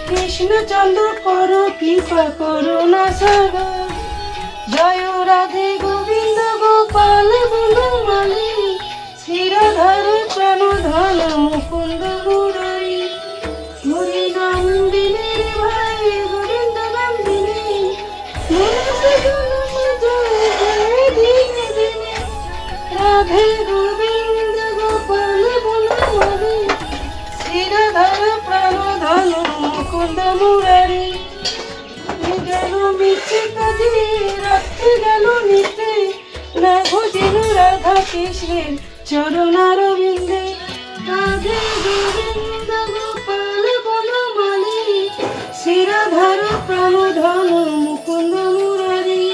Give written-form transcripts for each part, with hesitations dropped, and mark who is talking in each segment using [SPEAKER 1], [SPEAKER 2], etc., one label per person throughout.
[SPEAKER 1] কৃষ্ণচন্দ্র করো কৃপা করুণা সাগর। জয় রাধে গোবিন্দ গোপাল বনমালী, শিরধর প্রাণ ধন মুকুন্দ মুরারি। হরি নাম দিনে রে ভাই গোবিন্দ নাম দিনে, মনুষ্য জন্ম জয় জয় দিনে দিনে। রাধে গোবিন্দ গোপাল বনমালী, শিরধর প্রাণ ধন মুকুন্দ মুরারি। গেল মিছে কাজে রাখতে গেল নিতে, না ভজিল রাধা কৃষ্ণের চরণারবিন্দে। রাধে গোবিন্দ গোপাল বনমালী, শিরধর প্রাণ ধন মুকুন্দ মুরারি।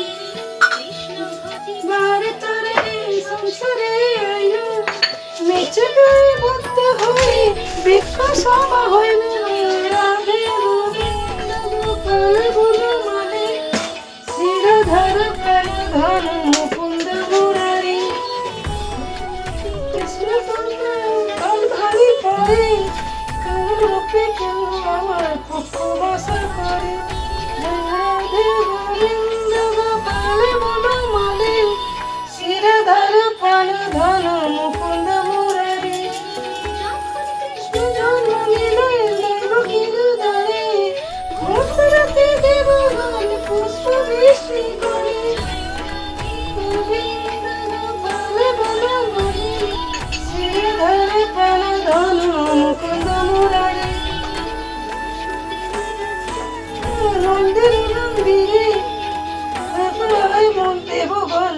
[SPEAKER 1] বারে তরে সংসারে আইল, মিছে গায়ে ভক্ত হয়ে বৃক্ষ সভা হইল। রাধে গোবিন্দ গোপাল বনমালী, শিরধর প্রাণ ধন মুকুন্দ মুরারি। কৃষ্ণ কাল ভারী পরে, কাল রূপে কেন আমার পক্ষ বাস করে। রাধে গোবিন্দ গোপাল বনমালী, শিরধর প্রাণ ধন মুকুন্দ মুরারি। কৃষ্ণ জন্ম নিলে দেবকীর দ্বারে, ঘোষরাতে দেবগণ পুষ্প বৃষ্টি করে। গোবিন্দ গোপাল বনমালী, শিরধর প্রাণ ধন মুকুন্দ মুরারি। নন্দের মন্দিরে দেবগণ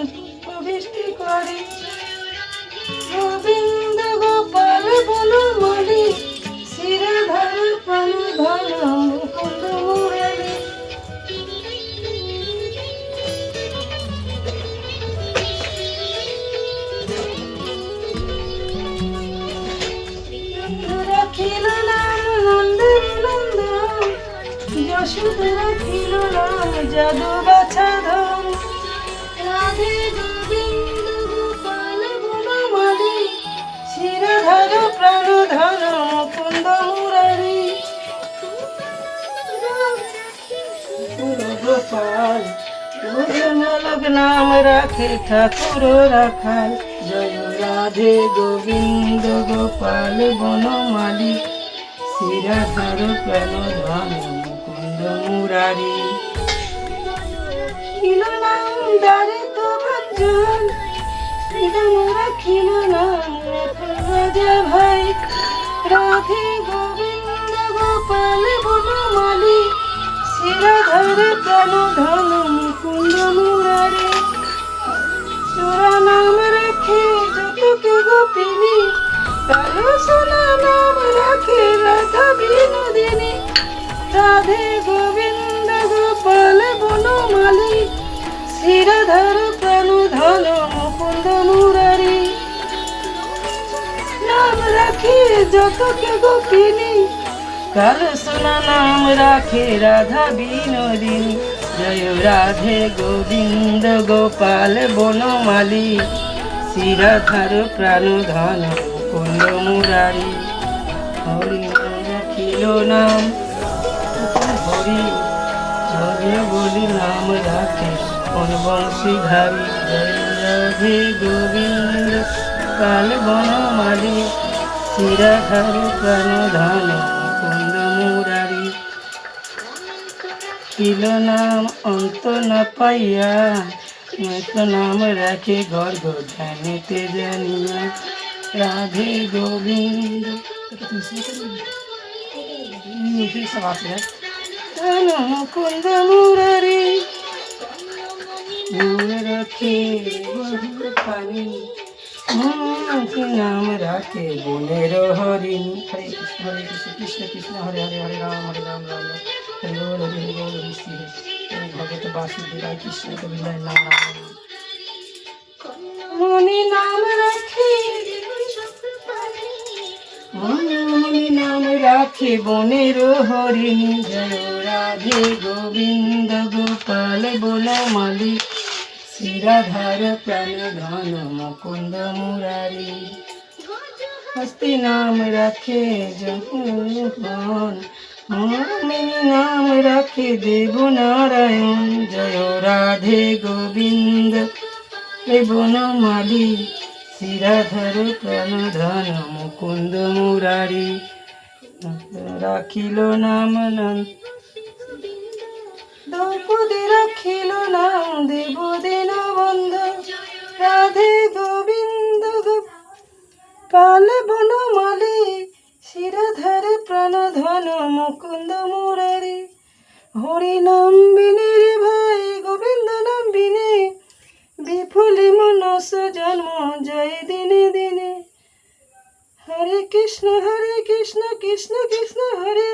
[SPEAKER 1] বৃষ্টি করে। গোবিন্দ গোপাল বনমালী, শিরধর প্রাণ ধন মুকুন্দ মুরারি। রাখিল নাম নন্দের নন্দন, যশোদা রাখিল নাম যাদু বাছা ধন। রাধে গোবিন্দ গোপাল বনমালী, শিরধর প্রাণ ধন মুকুন্দ মুরারি। গোপাল ভোজনলক নাম রাখে ঠাকুর রাখাল। জয় রাধে গোবিন্দ গোপাল বনমালী, শিরধর প্রাণ ধন মুকুন্দ মুরারি। খিল নাম দ্বারে তো ভঞ্জন, শ্রীরাম রাখিল নাম রাজা ভাই। রাধে গোবিন্দ গোপাল বনমালী, শিরধর প্রাণ ধন মুকুন্দ মুরারি। চোরা নাম রাখে যতকে গোপিনী, কালো সোনা নাম রাখে রাধা বিনোদিনী। রাধে গোবিন্দ গোপাল বনমালী, শিরধর প্রাণ ধন মুকুন্দ মুরারি। নাম রাখে যতকে গোপিনী, কালো সোনা নাম রাখে রাধা বিনোদিনী। জয় রাধে গোবিন্দ গোপাল বনমালী, শিরধর প্রাণ ধন মুকুন্দ মুরারি। হরি নাম রাখিল নাম হরি, হরি বলি নাম রাখে বংশীধারী। জয় রাধে গোবিন্দ গোপাল বনমালী, শিরধর প্রাণ ধন মুকুন্দ মুরারি। কিল নাম অন্ত না পাইয়া, নয়তো নাম রাখে গর্গ ধ্যানেতে জানিয়া। রাধে গোবিন্দ ধন মুকুন্দ মুরারি। নাম রাখে পানি, নাম রাখে বনের হরিণী। হরে কৃষ্ণ কৃষ্ণ কৃষ্ণ হরে হরে, হরে রাম রাম রাম হরে বল, হরে বল, হরে শ্রী হরে। ভগত বাসুদেবায় কৃষ্ণ কবিরায় নাম। মনি নাম রাখে মনে নাম রাখে বনের হরিণী, জয় রাধে গোবিন্দ গোপাল বনমালী, শ্রীরাধার প্রাণ ধন মুকুন্দ মুরারি। হস্তি নাম রাখে জগন, মনে নাম রাখে দেব নারায়ণ, জয় রাধে গোবিন্দ বনমালী, শ্রীরাধার প্রাণ ধন মুকুন্দ মুরারি। রাখিল নাম দ্রৌপদী রাখিল নাম দেব দীন বন্ধু, রাধে গোবিন্দ গোপাল বনমালী, শ্রীরাধার প্রাণ ধন মুকুন্দ মুরারি। হরি নাম বিনে রে ভাই গোবিন্দ নাম বিনে, বিফলে মনস জন্ম যায় দিনে দিনে। হরে কৃষ্ণ কৃষ্ণ কৃষ্ণ হরে